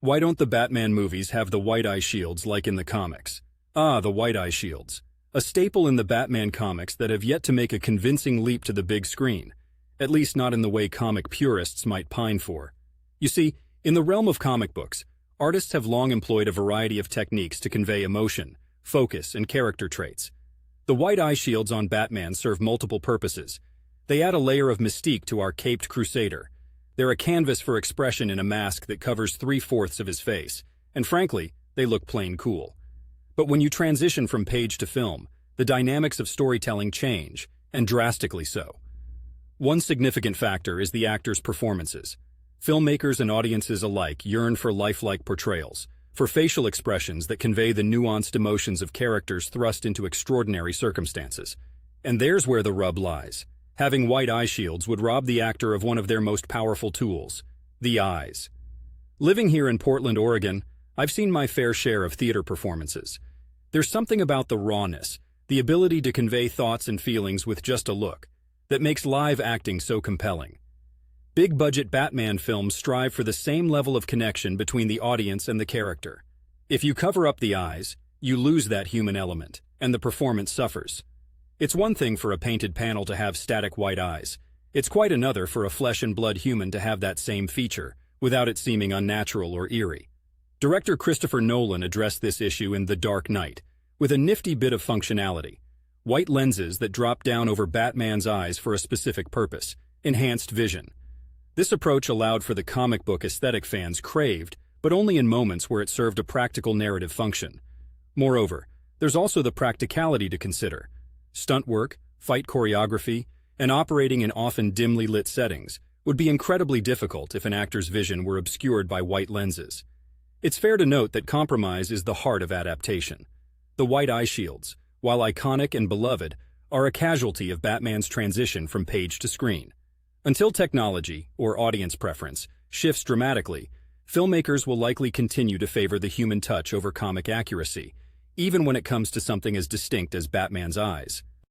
Why don't the Batman movies have the white eye shields like in the comics? Ah, the white eye shields. A staple in the Batman comics that have yet to make a convincing leap to the big screen, at least not in the way comic purists might pine for. You see, in the realm of comic books, artists have long employed a variety of techniques to convey emotion, focus, and character traits. The white eye shields on Batman serve multiple purposes. They add a layer of mystique to our caped crusader. They're a canvas for expression in a mask that covers 3/4 of his face, and frankly, they look plain cool. But when you transition from page to film, the dynamics of storytelling change, and drastically so. One significant factor is the actors' performances. Filmmakers and audiences alike yearn for lifelike portrayals, for facial expressions that convey the nuanced emotions of characters thrust into extraordinary circumstances. And there's where the rub lies. Having white eye shields would rob the actor of one of their most powerful tools, the eyes. Living here in Portland, Oregon, I've seen my fair share of theater performances. There's something about the rawness, the ability to convey thoughts and feelings with just a look, that makes live acting so compelling. Big-budget Batman films strive for the same level of connection between the audience and the character. If you cover up the eyes, you lose that human element, and the performance suffers. It's one thing for a painted panel to have static white eyes. It's quite another for a flesh-and-blood human to have that same feature, without it seeming unnatural or eerie. Director Christopher Nolan addressed this issue in The Dark Knight, with a nifty bit of functionality. White lenses that drop down over Batman's eyes for a specific purpose, enhanced vision. This approach allowed for the comic book aesthetic fans craved, but only in moments where it served a practical narrative function. Moreover, there's also the practicality to consider. Stunt work, fight choreography, and operating in often dimly lit settings would be incredibly difficult if an actor's vision were obscured by white lenses. It's fair to note that compromise is the heart of adaptation. The white eye shields, while iconic and beloved, are a casualty of Batman's transition from page to screen. Until technology, or audience preference, shifts dramatically, filmmakers will likely continue to favor the human touch over comic accuracy, even when it comes to something as distinct as Batman's eyes.